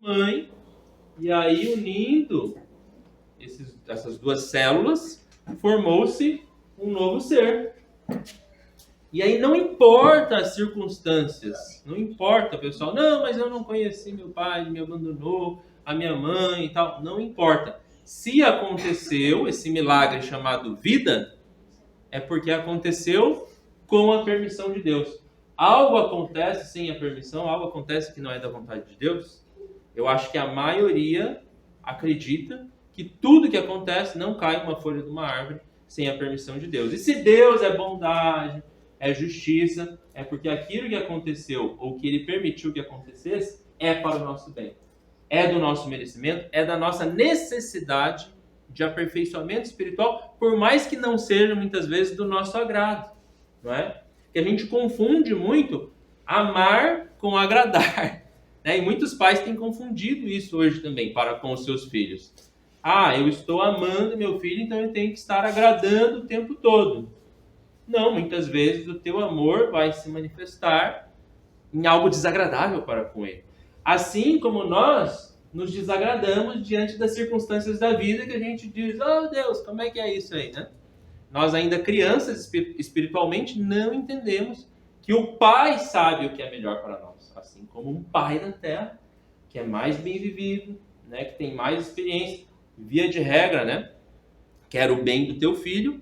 mãe, e aí unindo essas duas células, formou-se um novo ser. E aí não importa as circunstâncias, não importa, pessoal, não, mas eu não conheci meu pai, ele me abandonou, a minha mãe e tal, não importa. Se aconteceu esse milagre chamado vida, é porque aconteceu com a permissão de Deus. Algo acontece sem a permissão, algo acontece que não é da vontade de Deus. Eu acho que a maioria acredita que tudo que acontece não cai uma folha de uma árvore sem a permissão de Deus. E se Deus é bondade, é justiça, é porque aquilo que aconteceu ou que Ele permitiu que acontecesse é para o nosso bem. É do nosso merecimento, é da nossa necessidade de aperfeiçoamento espiritual, por mais que não seja muitas vezes do nosso agrado, não é? Que a gente confunde muito amar com agradar, né? E muitos pais têm confundido isso hoje também para com os seus filhos. Ah, eu estou amando meu filho, então eu tenho que estar agradando o tempo todo. Não, muitas vezes o teu amor vai se manifestar em algo desagradável para com ele. Assim como nós nos desagradamos diante das circunstâncias da vida, que a gente diz, oh Deus, como é que é isso aí, né? Nós ainda crianças espiritualmente não entendemos que o Pai sabe o que é melhor para nós. Assim como um pai da terra, que é mais bem vivido, né, que tem mais experiência, via de regra, né, quer o bem do teu filho,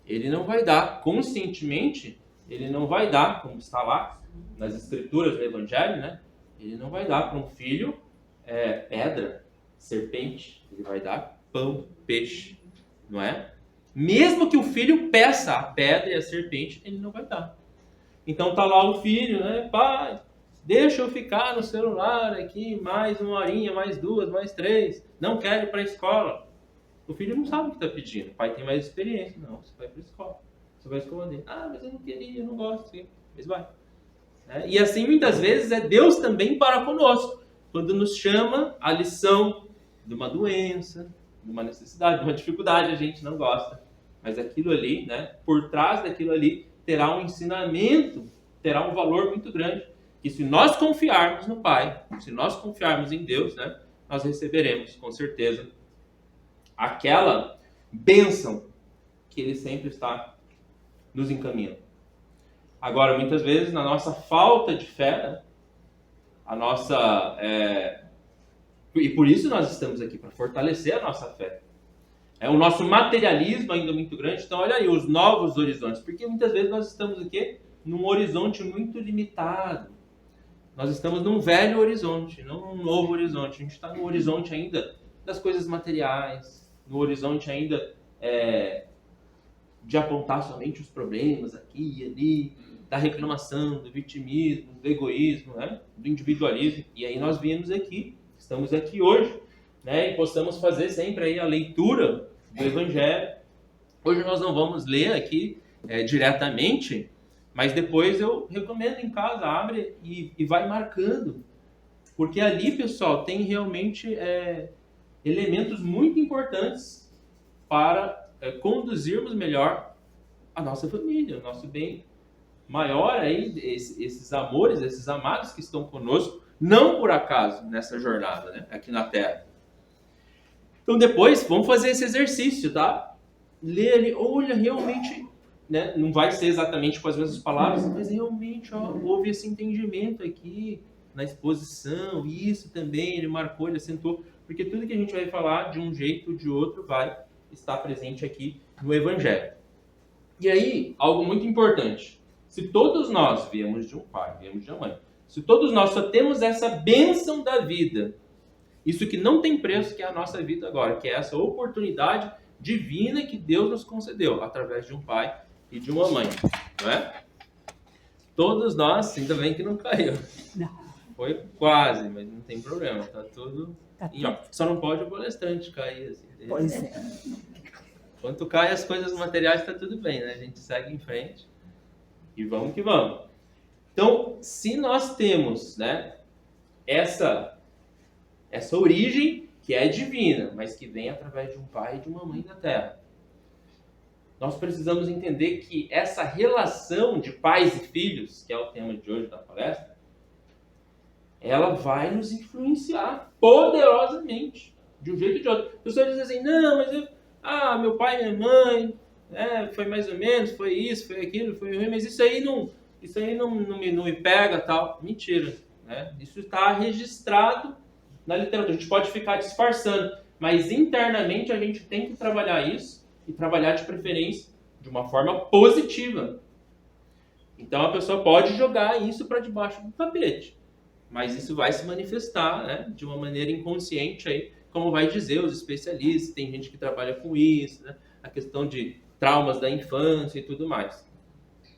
ele não vai dar, conscientemente, ele não vai dar, como está lá nas escrituras do Evangelho, né, ele não vai dar para um filho pedra, serpente, ele vai dar pão, peixe, não é? Mesmo que o filho peça a pedra e a serpente, ele não vai dar. Então tá lá o filho, né? Pai, deixa eu ficar no celular aqui mais uma horinha, mais duas, mais três. Não quero ir para a escola. O filho não sabe o que está pedindo. O pai tem mais experiência. Não, você vai para a escola. Você vai esconder. Ah, mas eu não queria, eu não gosto. Mas vai. E assim, muitas vezes, é Deus também para conosco. Quando nos chama a lição de uma doença, de uma necessidade, de uma dificuldade, a gente não gosta. Mas aquilo ali, né, por trás daquilo ali, terá um ensinamento, terá um valor muito grande. Que se nós confiarmos no Pai, se nós confiarmos em Deus, né, nós receberemos, com certeza, aquela bênção que Ele sempre está nos encaminhando. Agora, muitas vezes, na nossa falta de fé, a nossa... E por isso nós estamos aqui, para fortalecer a nossa fé. O nosso materialismo ainda é muito grande. Então, olha aí, os novos horizontes. Porque muitas vezes nós estamos aqui num horizonte muito limitado. Nós estamos num velho horizonte, não num novo horizonte. A gente está no horizonte ainda das coisas materiais, no horizonte ainda de apontar somente os problemas aqui e ali, da reclamação, do vitimismo, do egoísmo, né? Do individualismo. E aí nós viemos aqui, estamos aqui hoje, né? E possamos fazer sempre aí a leitura do Evangelho. Hoje nós não vamos ler aqui diretamente, mas depois eu recomendo em casa, abre e vai marcando. Porque ali, pessoal, tem realmente elementos muito importantes para conduzirmos melhor a nossa família, o nosso bem maior aí, esses amores, esses amados que estão conosco, não por acaso nessa jornada, né, aqui na Terra. Então depois, vamos fazer esse exercício, tá? Lê ali, olha, realmente, né, não vai ser exatamente com as mesmas palavras, mas realmente houve esse entendimento aqui na exposição, isso também, ele marcou, ele acentuou, porque tudo que a gente vai falar de um jeito ou de outro vai estar presente aqui no Evangelho. E aí, algo muito importante, se todos nós viemos de um pai, viemos de uma mãe, se todos nós só temos essa bênção da vida, isso que não tem preço, que é a nossa vida agora, que é essa oportunidade divina que Deus nos concedeu, através de um pai e de uma mãe, não é? Todos nós, ainda bem que não caiu. Não. Foi quase, mas não tem problema, tá tudo... Tá E, ó, só não pode o palestrante cair, assim. Pois é. Quando cai as coisas materiais, tá tudo bem, né? A gente segue em frente e vamos que vamos. Então, se nós temos, né, essa origem que é divina, mas que vem através de um pai e de uma mãe da terra, nós precisamos entender que essa relação de pais e filhos, que é o tema de hoje da palestra, ela vai nos influenciar poderosamente, de um jeito ou de outro. A pessoa diz assim, não, mas meu pai e minha mãe, foi mais ou menos, foi isso, foi aquilo, foi ruim, mas isso aí não me pega, tal. Mentira, né? Isso está registrado na literatura. A gente pode ficar disfarçando, mas internamente a gente tem que trabalhar isso e trabalhar de preferência de uma forma positiva. Então a pessoa pode jogar isso para debaixo do tapete, mas isso vai se manifestar, né, de uma maneira inconsciente aí, como vai dizer os especialistas. Tem gente que trabalha com isso, né, a questão de traumas da infância e tudo mais.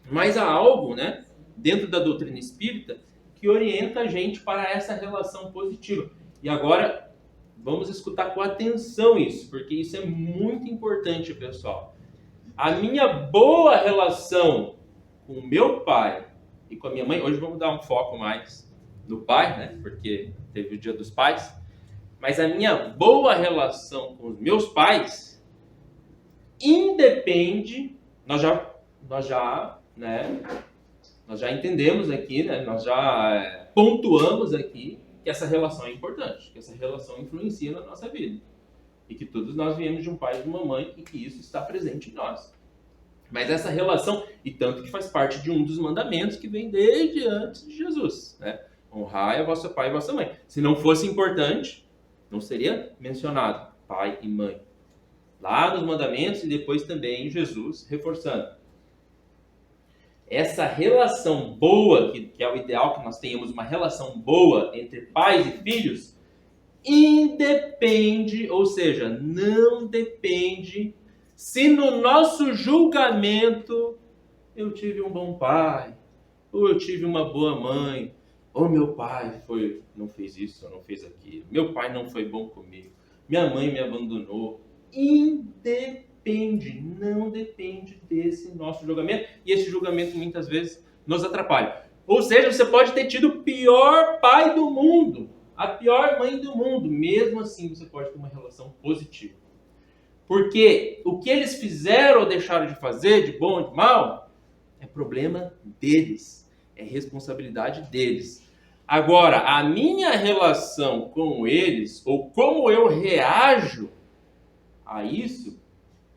Mas há algo, né, dentro da doutrina espírita que orienta a gente para essa relação positiva. E agora vamos escutar com atenção isso, porque isso é muito importante, pessoal. A minha boa relação com o meu pai e com a minha mãe, hoje vamos dar um foco mais no pai, né? Porque teve o Dia dos Pais. Mas a minha boa relação com os meus pais independe, nós já entendemos aqui, né? Nós já pontuamos aqui que essa relação é importante, que essa relação influencia na nossa vida. E que todos nós viemos de um pai e de uma mãe e que isso está presente em nós. Mas essa relação, e tanto que faz parte de um dos mandamentos que vem desde antes de Jesus, né? Honrai a vosso pai e a vossa mãe. Se não fosse importante, não seria mencionado pai e mãe. Lá nos mandamentos e depois também Jesus reforçando. Essa relação boa, que é o ideal, que nós tenhamos uma relação boa entre pais e filhos, independe, ou seja, não depende se no nosso julgamento eu tive um bom pai, ou eu tive uma boa mãe, ou meu pai não fez isso, ou não fez aquilo, meu pai não foi bom comigo, minha mãe me abandonou. Não depende desse nosso julgamento, e esse julgamento muitas vezes nos atrapalha. Ou seja, você pode ter tido o pior pai do mundo, a pior mãe do mundo, mesmo assim você pode ter uma relação positiva. Porque o que eles fizeram ou deixaram de fazer, de bom ou de mal, é problema deles, é responsabilidade deles. Agora, a minha relação com eles, ou como eu reajo a isso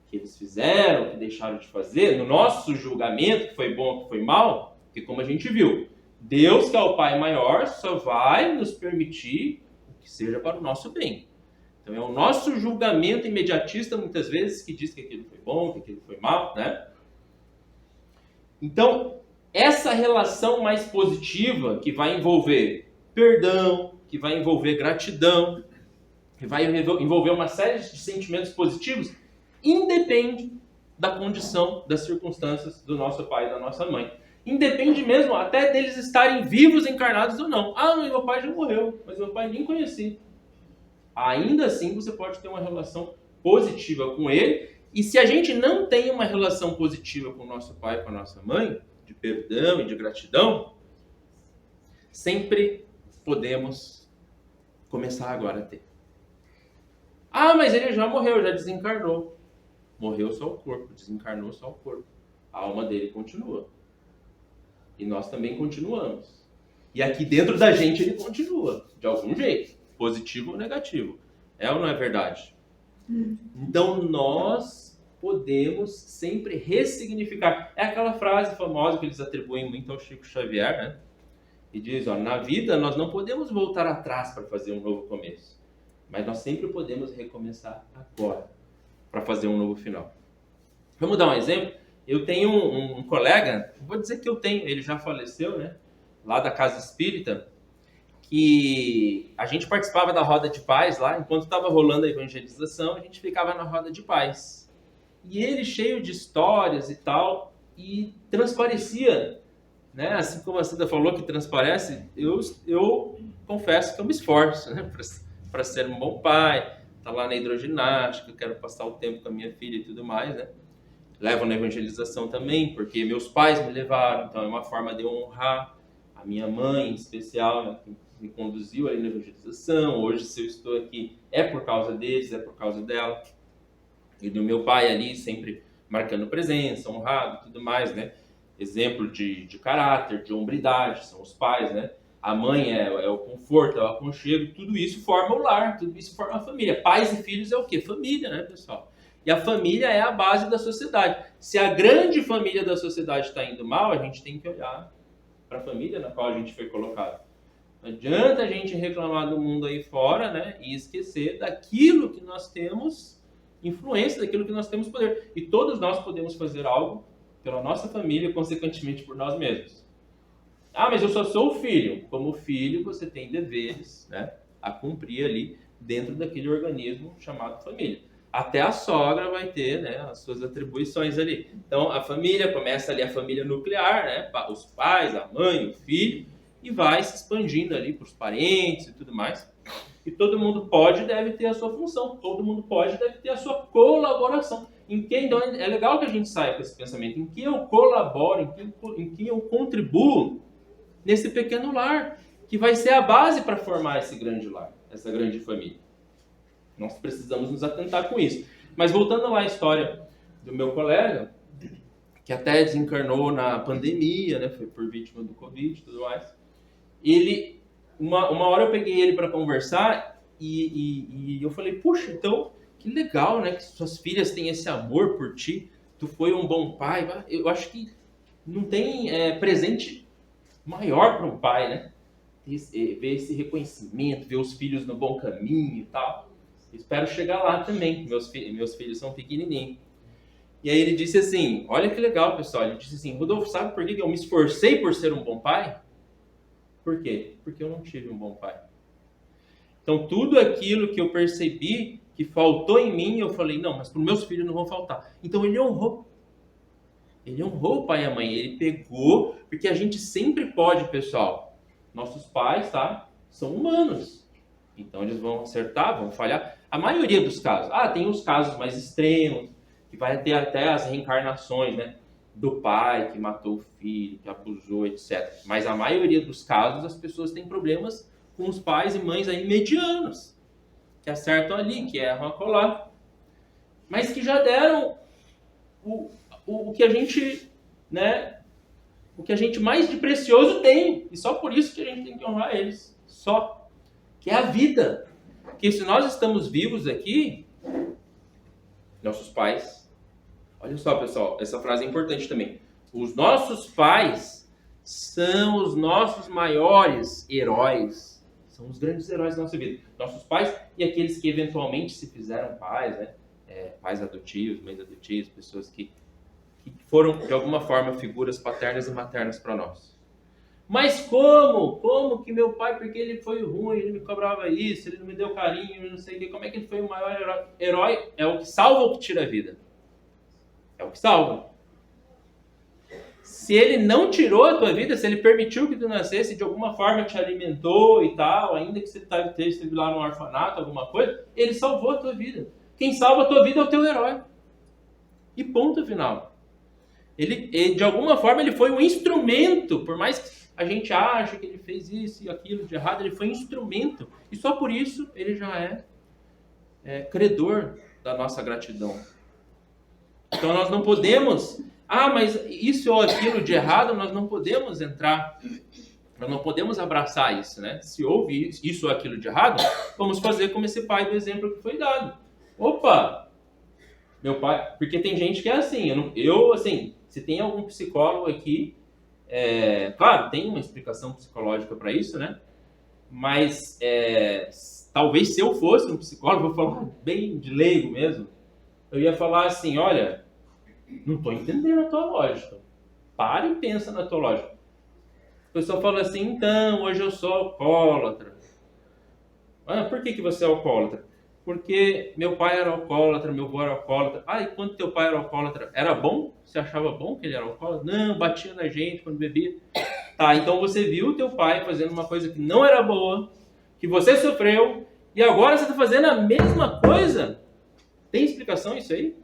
que eles fizeram, que deixaram de fazer, no nosso julgamento, que foi bom, que foi mal, que como a gente viu, Deus, que é o Pai maior, só vai nos permitir o que seja para o nosso bem. Então é o nosso julgamento imediatista, muitas vezes, que diz que aquilo foi bom, que aquilo foi mal, né? Então, essa relação mais positiva, que vai envolver perdão, que vai envolver gratidão, que vai envolver uma série de sentimentos positivos, independe da condição, das circunstâncias do nosso pai e da nossa mãe. Independe mesmo até deles estarem vivos, encarnados ou não. Meu pai já morreu, mas meu pai nem conheci. Ainda assim, você pode ter uma relação positiva com ele. E se a gente não tem uma relação positiva com o nosso pai e com a nossa mãe, de perdão e de gratidão, sempre podemos começar agora a ter. Mas ele já morreu, já desencarnou. Morreu só o corpo, desencarnou só o corpo. A alma dele continua. E nós também continuamos. E aqui dentro da gente ele continua, de algum jeito, positivo ou negativo. É ou não é verdade? Então nós podemos sempre ressignificar. É aquela frase famosa que eles atribuem muito ao Chico Xavier, né? E diz, na vida nós não podemos voltar atrás para fazer um novo começo. Mas nós sempre podemos recomeçar agora, para fazer um novo final. Vamos dar um exemplo? Eu tenho um colega, vou dizer que eu tenho, ele já faleceu, né? Lá da Casa Espírita, que a gente participava da roda de paz lá, enquanto estava rolando a evangelização, a gente ficava na roda de paz. E ele, cheio de histórias e tal, e transparecia, né? Assim como a Cida falou que transparece, eu confesso que eu me esforço, né? Para ser um bom pai, tá lá na hidroginástica, quero passar o tempo com a minha filha e tudo mais, né? Levo na evangelização também, porque meus pais me levaram, então é uma forma de eu honrar a minha mãe em especial, né, que me conduziu ali na evangelização. Hoje, se eu estou aqui, é por causa deles, é por causa dela. E do meu pai ali, sempre marcando presença, honrado e tudo mais, né? Exemplo de caráter, de hombridade, são os pais, né? a mãe é o conforto, é o aconchego, tudo isso forma o lar, tudo isso forma a família. Pais e filhos é o quê? Família, né, pessoal? E a família é a base da sociedade. Se a grande família da sociedade está indo mal, a gente tem que olhar para a família na qual a gente foi colocado. Não adianta a gente reclamar do mundo aí fora, né, e esquecer daquilo que nós temos influência, daquilo que nós temos poder. E todos nós podemos fazer algo pela nossa família e, consequentemente, por nós mesmos. Ah, mas eu só sou o filho. Como filho, você tem deveres, né, a cumprir ali dentro daquele organismo chamado família. Até a sogra vai ter, né, as suas atribuições ali. Então, a família começa ali, a família nuclear, né, os pais, a mãe, o filho, e vai se expandindo ali para os parentes e tudo mais. E todo mundo pode e deve ter a sua função. Todo mundo pode e deve ter a sua colaboração. Então, é legal que a gente saia com esse pensamento. Em que eu colaboro, em que eu contribuo nesse pequeno lar, que vai ser a base para formar esse grande lar, essa grande família. Nós precisamos nos atentar com isso. Mas voltando lá à história do meu colega, que até desencarnou na pandemia, né, foi por vítima do Covid e tudo mais, ele, uma hora eu peguei ele para conversar e eu falei, puxa, então, que legal, né, que suas filhas têm esse amor por ti, tu foi um bom pai. Eu acho que não tem presente maior para um pai, né? Ver esse reconhecimento, ver os filhos no bom caminho e tal. Espero chegar lá também. Meus filhos são pequenininhos. E aí ele disse assim, olha que legal, pessoal. Ele disse assim, Rodolfo, sabe por que eu me esforcei por ser um bom pai? Por quê? Porque eu não tive um bom pai. Então tudo aquilo que eu percebi que faltou em mim, eu falei, não, mas para os meus filhos não vão faltar. Então ele honrou. Ele honrou o pai e a mãe. Ele pegou, porque a gente sempre pode, pessoal. Nossos pais, tá? São humanos. Então eles vão acertar, vão falhar. A maioria dos casos. Tem os casos mais extremos, que vai ter até as reencarnações, né? Do pai que matou o filho, que abusou, etc. Mas a maioria dos casos, as pessoas têm problemas com os pais e mães aí medianos, que acertam ali, que erram acolá. Mas que já deram o que a gente, né? O que a gente mais de precioso tem. E só por isso que a gente tem que honrar eles. Só. Que é a vida. Que se nós estamos vivos aqui, nossos pais... Olha só, pessoal, essa frase é importante também. Os nossos pais são os nossos maiores heróis. São os grandes heróis da nossa vida. Nossos pais e aqueles que eventualmente se fizeram pais, né? Pais adotivos, mães adotivas, pessoas que foram, de alguma forma, figuras paternas e maternas para nós. Mas como que meu pai, porque ele foi ruim, ele me cobrava isso, ele não me deu carinho, não sei o quê, como é que ele foi o maior herói? Herói é o que salva ou que tira a vida? É o que salva. Se ele não tirou a tua vida, se ele permitiu que tu nascesse, de alguma forma te alimentou e tal, ainda que você esteve lá no orfanato, alguma coisa, ele salvou a tua vida. Quem salva a tua vida é o teu herói. E ponto final. Ele, de alguma forma, ele foi um instrumento, por mais que a gente ache que ele fez isso e aquilo de errado, ele foi um instrumento. E só por isso ele já é credor da nossa gratidão. Então nós não podemos, mas isso ou aquilo de errado, nós não podemos entrar, nós não podemos abraçar isso, né? Se houve isso ou aquilo de errado, vamos fazer como esse pai do exemplo que foi dado. Opa! Meu pai, porque tem gente que é assim, assim, se tem algum psicólogo aqui, claro, tem uma explicação psicológica para isso, né? Mas talvez se eu fosse um psicólogo, vou falar bem de leigo mesmo, eu ia falar assim, olha, não estou entendendo a tua lógica. Para e pensa na tua lógica. A pessoa fala assim, então, hoje eu sou alcoólatra. Por que você é alcoólatra? Porque meu pai era alcoólatra, meu avô era alcoólatra. E quando teu pai era alcoólatra, era bom? Você achava bom que ele era alcoólatra? Não, batia na gente quando bebia. Tá, então você viu teu pai fazendo uma coisa que não era boa, que você sofreu, e agora você está fazendo a mesma coisa? Tem explicação isso aí?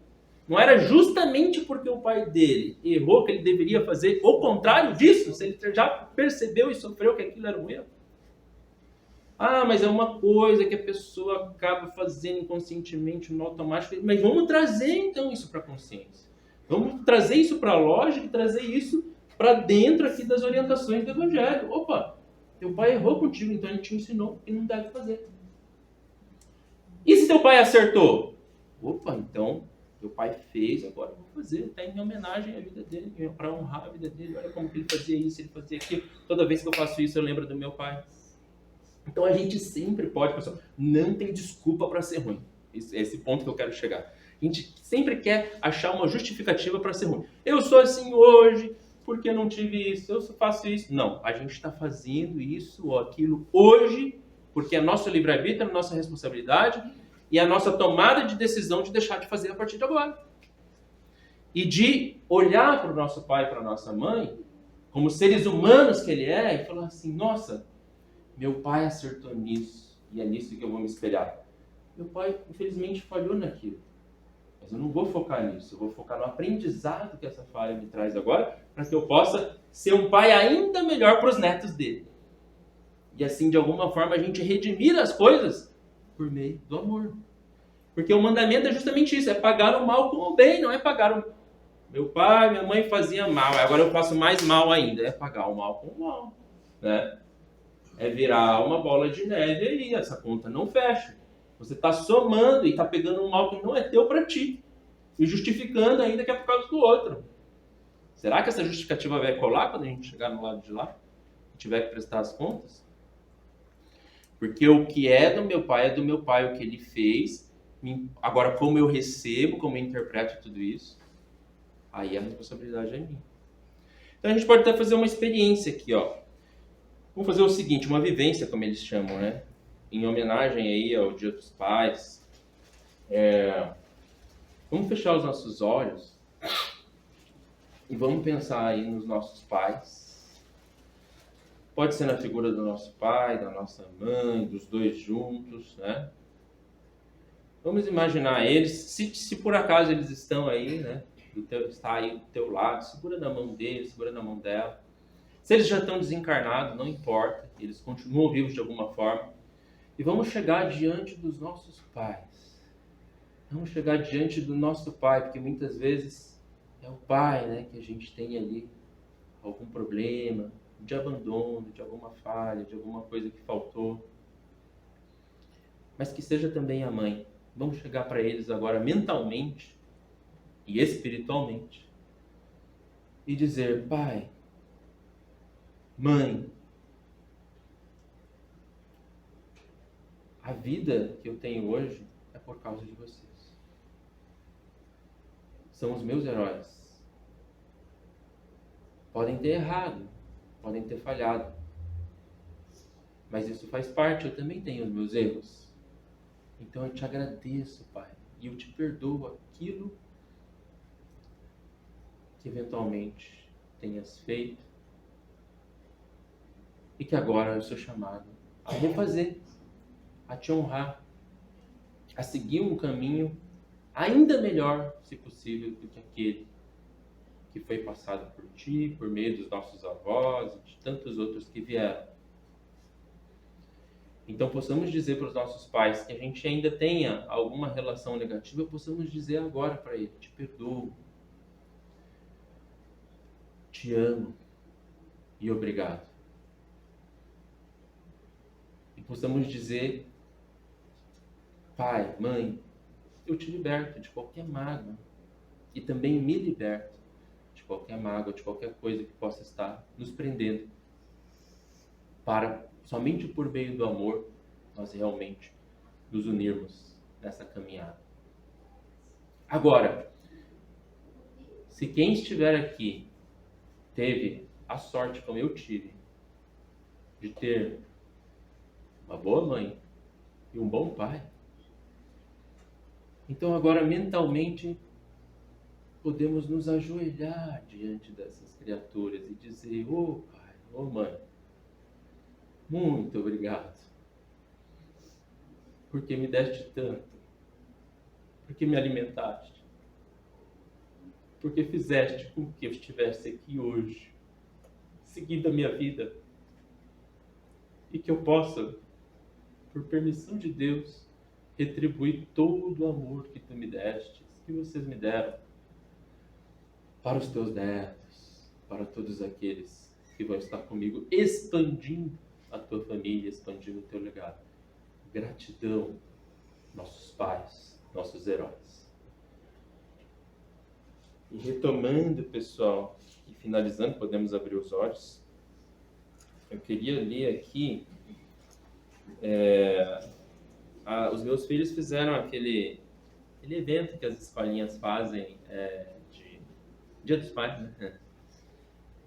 Não era justamente porque o pai dele errou que ele deveria fazer o contrário disso? Se ele já percebeu e sofreu que aquilo era um erro? Mas é uma coisa que a pessoa acaba fazendo inconscientemente, no automático. Mas vamos trazer então isso para a consciência. Vamos trazer isso para a lógica e trazer isso para dentro aqui das orientações do Evangelho. Opa! Teu pai errou contigo, então ele te ensinou que não deve fazer. E se teu pai acertou? Opa, então teu pai fez, agora eu vou fazer. Está em homenagem à vida dele, para honrar a vida dele. Olha como que ele fazia isso, ele fazia aquilo. Toda vez que eu faço isso, eu lembro do meu pai. Então a gente sempre pode, pessoal, não tem desculpa para ser ruim. Esse ponto que eu quero chegar. A gente sempre quer achar uma justificativa para ser ruim. Eu sou assim hoje, porque não tive isso, eu faço isso. Não, a gente está fazendo isso ou aquilo hoje, porque é nosso livre-arbítrio, é nossa responsabilidade e é a nossa tomada de decisão de deixar de fazer a partir de agora. E de olhar para o nosso pai e para a nossa mãe, como seres humanos que ele é, e falar assim, nossa, meu pai acertou nisso, e é nisso que eu vou me espelhar. Meu pai, infelizmente, falhou naquilo. Mas eu não vou focar nisso, eu vou focar no aprendizado que essa falha me traz agora, para que eu possa ser um pai ainda melhor para os netos dele. E assim, de alguma forma, a gente redimir as coisas por meio do amor. Porque o mandamento é justamente isso, é pagar o mal com o bem, não é pagar o... Meu pai, minha mãe fazia mal, agora eu faço mais mal ainda, é pagar o mal com o mal, né? É virar uma bola de neve aí, essa conta não fecha. Você está somando e está pegando um mal que não é teu para ti. E justificando ainda que é por causa do outro. Será que essa justificativa vai colar quando a gente chegar no lado de lá? E tiver que prestar as contas? Porque o que é do meu pai, o que ele fez. Agora, como eu recebo, como eu interpreto tudo isso, aí a responsabilidade é minha. Então a gente pode até fazer uma experiência aqui, ó. Vamos fazer o seguinte, uma vivência, como eles chamam, né? Em homenagem aí ao Dia dos Pais. Vamos fechar os nossos olhos e vamos pensar aí nos nossos pais. Pode ser na figura do nosso pai, da nossa mãe, dos dois juntos, né? Vamos imaginar eles, se por acaso eles estão aí, né? Está aí do teu lado, segura na mão deles, segura na mão dela. Se eles já estão desencarnados, não importa, eles continuam vivos de alguma forma. E vamos chegar diante dos nossos pais. Vamos chegar diante do nosso pai, porque muitas vezes é o pai, né, que a gente tem ali algum problema de abandono, de alguma falha, de alguma coisa que faltou. Mas que seja também a mãe. Vamos chegar para eles agora mentalmente e espiritualmente e dizer, pai, mãe, a vida que eu tenho hoje é por causa de vocês. São os meus heróis. Podem ter errado, podem ter falhado. Mas isso faz parte, eu também tenho os meus erros. Então eu te agradeço, pai, e eu te perdoo aquilo que eventualmente tenhas feito e que agora eu sou chamado a refazer, a te honrar, a seguir um caminho ainda melhor, se possível, do que aquele que foi passado por ti, por meio dos nossos avós e de tantos outros que vieram. Então possamos dizer para os nossos pais que a gente ainda tenha alguma relação negativa, possamos dizer agora para ele, te perdoo, te amo e obrigado. E possamos dizer, pai, mãe, eu te liberto de qualquer mágoa e também me liberto de qualquer mágoa, de qualquer coisa que possa estar nos prendendo, para somente por meio do amor nós realmente nos unirmos nessa caminhada. Agora, se quem estiver aqui teve a sorte, como eu tive, de ter uma boa mãe e um bom pai, então agora mentalmente podemos nos ajoelhar diante dessas criaturas e dizer, ô pai, ô mãe, muito obrigado, porque me deste tanto, porque me alimentaste, porque fizeste com que eu estivesse aqui hoje, seguindo a minha vida, e que eu possa, por permissão de Deus, retribuir todo o amor que tu me deste, que vocês me deram, para os teus netos, para todos aqueles que vão estar comigo, expandindo a tua família, expandindo o teu legado. Gratidão, nossos pais, nossos heróis. E retomando, pessoal, e finalizando, podemos abrir os olhos. Eu queria ler aqui, os meus filhos fizeram aquele evento que as escolinhas fazem de Dia dos Pais, né?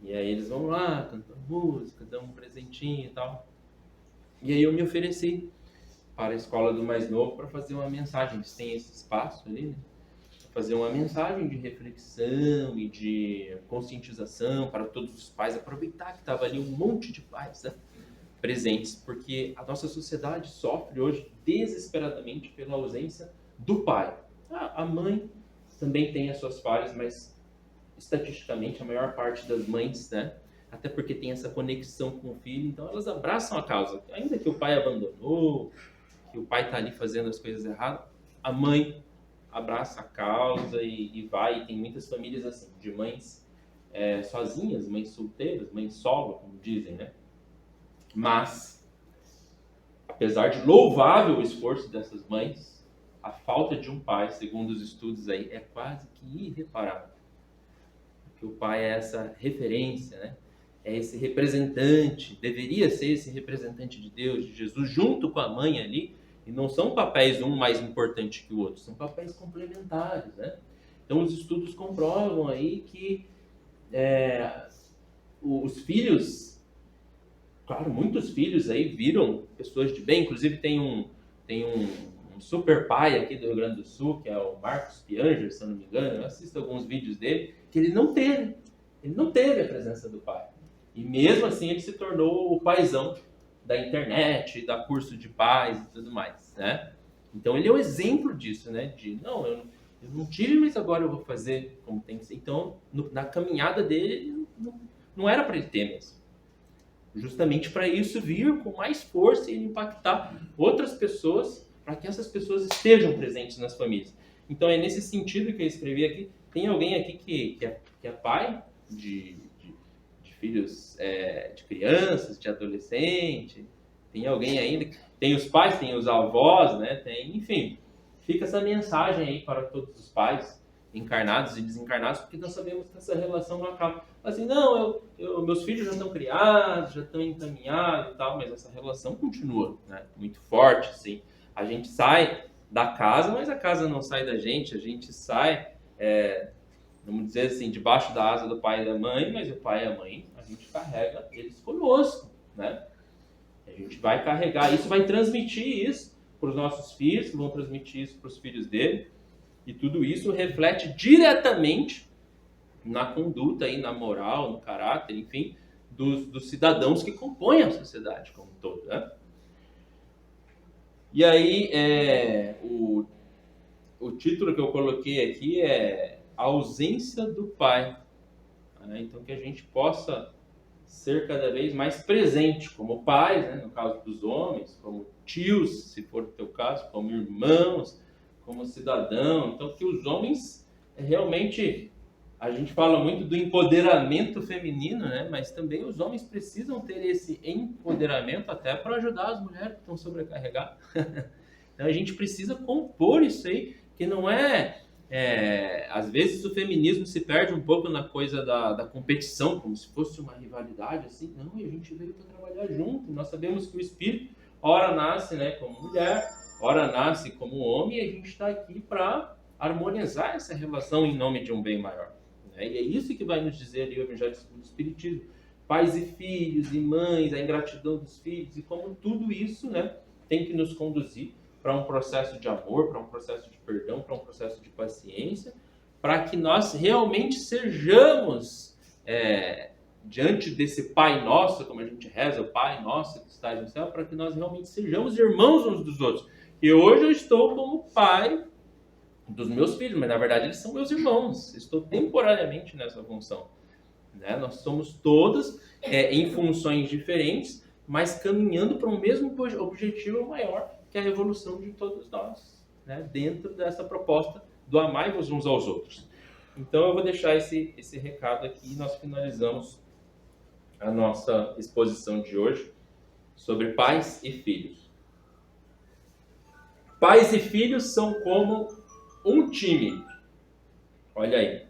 E aí eles vão lá, cantam música, dão um presentinho e tal. E aí eu me ofereci para a escola do mais novo para fazer uma mensagem. Eles têm esse espaço ali, né? Fazer uma mensagem de reflexão e de conscientização para todos os pais. Aproveitar que estava ali um monte de pais, né, presentes, porque a nossa sociedade sofre hoje desesperadamente pela ausência do pai. A mãe também tem as suas falhas, mas estatisticamente a maior parte das mães, né, até porque tem essa conexão com o filho, então elas abraçam a causa. Ainda que o pai abandonou, que o pai está ali fazendo as coisas erradas, a mãe abraça a causa e vai. E tem muitas famílias assim, de mães sozinhas, mães solteiras, mães solo, como dizem, né? Mas, apesar de louvável o esforço dessas mães, a falta de um pai, segundo os estudos aí, é quase que irreparável. Porque o pai é essa referência, né? É esse representante, deveria ser esse representante de Deus, de Jesus, junto com a mãe ali. E não são papéis um mais importante que o outro, são papéis complementares, né? Então os estudos comprovam aí que os filhos, claro, muitos filhos aí viram pessoas de bem. Inclusive tem um super pai aqui do Rio Grande do Sul, que é o Marcos Pianger, se eu não me engano. Eu assisto alguns vídeos dele, que ele não teve a presença do pai. E mesmo assim ele se tornou o paizão da internet, da curso de pais e tudo mais, né? Então ele é um exemplo disso, né? Eu não tive, mas agora eu vou fazer como tem que ser. Então, na caminhada dele, não era para ele ter mesmo. Justamente para isso vir com mais força e impactar outras pessoas, para que essas pessoas estejam presentes nas famílias. Então é nesse sentido que eu escrevi aqui. Tem alguém aqui que é pai de filhos, de crianças, de adolescente? Tem alguém ainda? Tem os pais, tem os avós, né? Enfim, fica essa mensagem aí para todos os pais, encarnados e desencarnados, porque nós sabemos que essa relação não acaba. Assim, não, meus filhos já estão criados, já estão encaminhados e tal, mas essa relação continua, né? Muito forte, assim. A gente sai da casa, mas a casa não sai da gente. A gente sai, vamos dizer assim, debaixo da asa do pai e da mãe, mas o pai e a mãe, a gente carrega eles conosco, né? A gente vai carregar isso, vai transmitir isso para os nossos filhos, que vão transmitir isso para os filhos dele, e tudo isso reflete diretamente na conduta, e na moral, no caráter, enfim, dos cidadãos que compõem a sociedade como um todo, né? E aí, o título que eu coloquei aqui é A Ausência do Pai. Né? Então, que a gente possa ser cada vez mais presente como pais, né? No caso dos homens, como tios, se for o teu caso, como irmãos, como cidadão. Então, que os homens realmente... A gente fala muito do empoderamento feminino, né? Mas também os homens precisam ter esse empoderamento até para ajudar as mulheres que estão sobrecarregadas. Então a gente precisa compor isso aí, que não às vezes o feminismo se perde um pouco na coisa da competição, como se fosse uma rivalidade, assim. Não, e a gente veio para trabalhar junto. Nós sabemos que o espírito, ora nasce, né, como mulher, ora nasce como homem, e a gente está aqui para harmonizar essa relação em nome de um bem maior. E é isso que vai nos dizer ali o Evangelho segundo o Espiritismo. Pais e filhos e mães, a ingratidão dos filhos, e como tudo isso, né, tem que nos conduzir para um processo de amor, para um processo de perdão, para um processo de paciência, para que nós realmente sejamos, diante desse Pai Nosso, como a gente reza, o Pai Nosso que estás no céu, para que nós realmente sejamos irmãos uns dos outros. E hoje eu estou como pai dos meus filhos, mas na verdade eles são meus irmãos. Estou temporariamente nessa função, né? Nós somos todos em funções diferentes, mas caminhando para um mesmo objetivo maior, que é a evolução de todos nós, né? Dentro dessa proposta do amai-vos uns aos outros. Então eu vou deixar esse recado aqui e nós finalizamos a nossa exposição de hoje. sobre pais e filhos. Pais e filhos são como um time. Olha aí.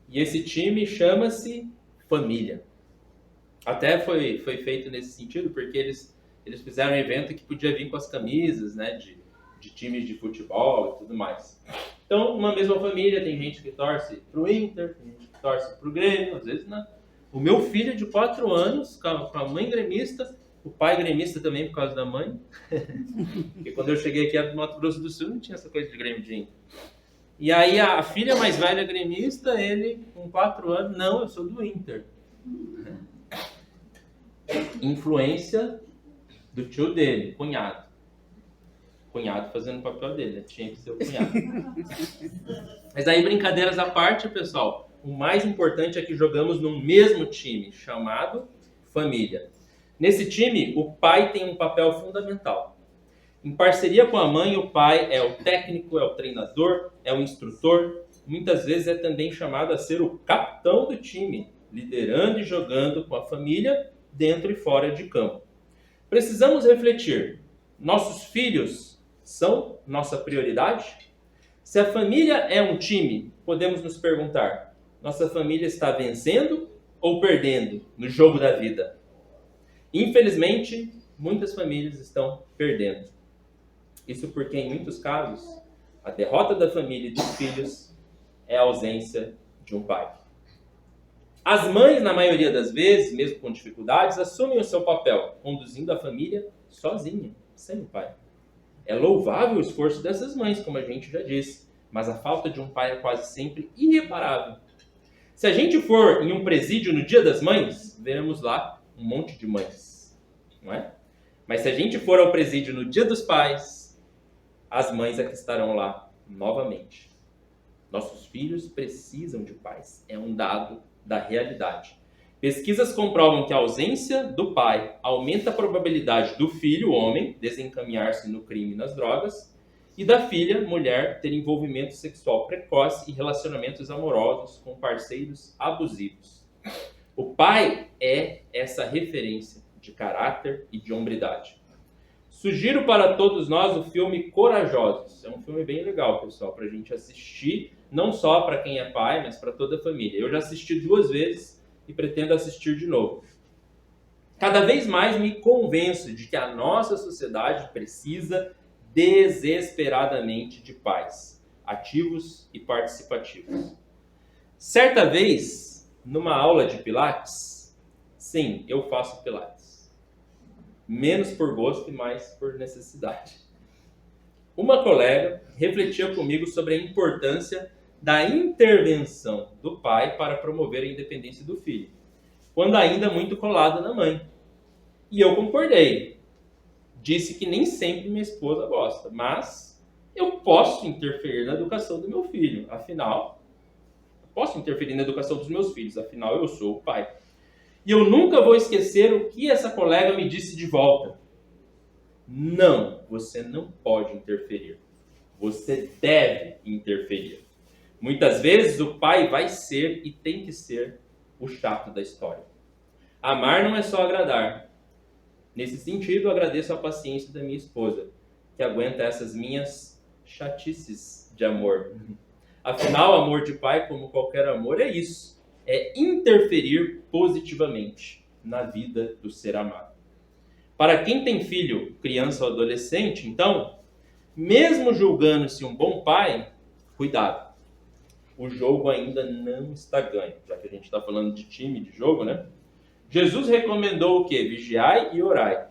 E esse time chama-se família. Até foi feito nesse sentido, porque eles fizeram um evento que podia vir com as camisas, né, de times de futebol e tudo mais. Então, uma mesma família, tem gente que torce pro Inter, tem gente que torce pro Grêmio, às vezes não. O meu filho de 4 anos, com a mãe gremista, o pai gremista também por causa da mãe. Porque quando eu cheguei aqui no Mato Grosso do Sul, não tinha essa coisa de Grêmio de Inter. E aí a filha mais velha gremista, ele com 4 anos, não, eu sou do Inter. Influência do tio dele, cunhado. Cunhado fazendo o papel dele, né? Tinha que ser o cunhado. Mas aí, brincadeiras à parte, pessoal, o mais importante é que jogamos no mesmo time, chamado família. Nesse time, o pai tem um papel fundamental. Em parceria com a mãe, o pai é o técnico, é o treinador, é o instrutor. Muitas vezes é também chamado a ser o capitão do time, liderando e jogando com a família dentro e fora de campo. Precisamos refletir. Nossos filhos são nossa prioridade? Se a família é um time, podemos nos perguntar, nossa família está vencendo ou perdendo no jogo da vida? Infelizmente, muitas famílias estão perdendo. Isso porque, em muitos casos, a derrota da família e dos filhos é a ausência de um pai. As mães, na maioria das vezes, mesmo com dificuldades, assumem o seu papel, conduzindo a família sozinha, sem o pai. É louvável o esforço dessas mães, como a gente já disse, mas a falta de um pai é quase sempre irreparável. Se a gente for em um presídio no Dia das Mães, veremos lá um monte de mães, não é? Mas se a gente for ao presídio no Dia dos Pais, as mães é que estarão lá novamente. Nossos filhos precisam de pais, é um dado da realidade. Pesquisas comprovam que a ausência do pai aumenta a probabilidade do filho, homem, desencaminhar-se no crime e nas drogas, e da filha, mulher, ter envolvimento sexual precoce e relacionamentos amorosos com parceiros abusivos. O pai é essa referência de caráter e de hombridade. Sugiro para todos nós o filme Corajosos. É um filme bem legal, pessoal, para a gente assistir, não só para quem é pai, mas para toda a família. Eu já assisti 2 vezes e pretendo assistir de novo. Cada vez mais me convenço de que a nossa sociedade precisa desesperadamente de pais, ativos e participativos. Certa vez, numa aula de Pilates, sim, eu faço Pilates. Menos por gosto e mais por necessidade. Uma colega refletia comigo sobre a importância da intervenção do pai para promover a independência do filho, quando ainda muito colado na mãe. E eu concordei. Disse que nem sempre minha esposa gosta, mas eu posso interferir na educação do meu filho. Afinal, posso interferir na educação dos meus filhos, afinal eu sou o pai. E eu nunca vou esquecer o que essa colega me disse de volta. Não, você não pode interferir. Você deve interferir. Muitas vezes o pai vai ser e tem que ser o chato da história. Amar não é só agradar. Nesse sentido, agradeço a paciência da minha esposa, que aguenta essas minhas chatices de amor. Afinal, amor de pai, como qualquer amor, é isso. É interferir positivamente na vida do ser amado. Para quem tem filho, criança ou adolescente, então, mesmo julgando-se um bom pai, cuidado. O jogo ainda não está ganho, já que a gente está falando de time, de jogo, né? Jesus recomendou o quê? Vigiai e orai.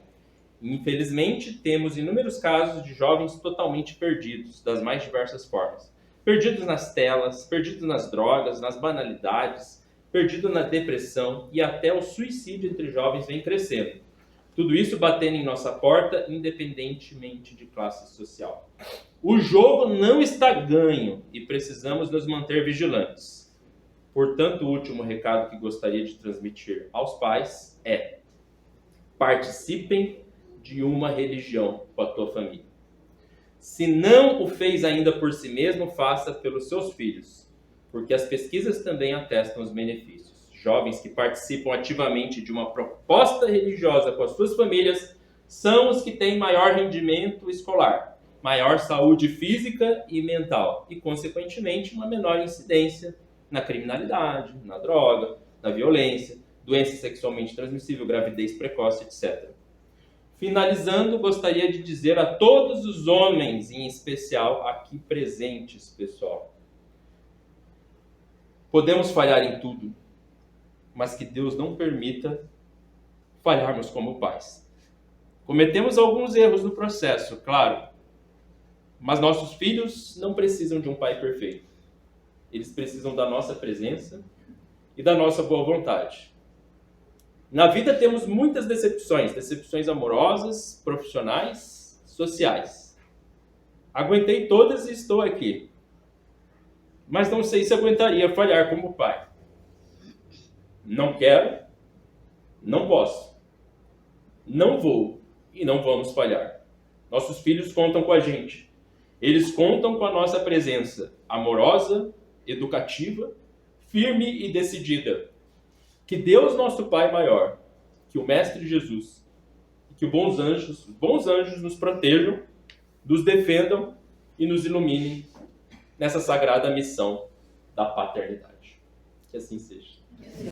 Infelizmente, temos inúmeros casos de jovens totalmente perdidos, das mais diversas formas. Perdidos nas telas, perdidos nas drogas, nas banalidades, perdidos na depressão e até o suicídio entre jovens vem crescendo. Tudo isso batendo em nossa porta, independentemente de classe social. O jogo não está ganho e precisamos nos manter vigilantes. Portanto, o último recado que gostaria de transmitir aos pais é: participem de uma religião com a tua família. Se não o fez ainda por si mesmo, faça pelos seus filhos, porque as pesquisas também atestam os benefícios. jovens que participam ativamente de uma proposta religiosa com as suas famílias são os que têm maior rendimento escolar, maior saúde física e mental e, consequentemente, uma menor incidência na criminalidade, na droga, na violência, doença sexualmente transmissível, gravidez precoce, etc. Finalizando, gostaria de dizer a todos os homens, em especial aqui presentes, pessoal, podemos falhar em tudo, mas que Deus não permita falharmos como pais. Cometemos alguns erros no processo, claro, mas nossos filhos não precisam de um pai perfeito. Eles precisam da nossa presença e da nossa boa vontade. Na vida temos muitas decepções amorosas, profissionais, sociais. Aguentei todas e estou aqui. Mas não sei se aguentaria falhar como pai. Não quero, não posso, não vou e não vamos falhar. Nossos filhos contam com a gente. Eles contam com a nossa presença amorosa, educativa, firme e decidida. Que Deus, nosso Pai maior, que o Mestre Jesus, que os bons anjos nos protejam, nos defendam e nos iluminem nessa sagrada missão da paternidade. Que assim seja.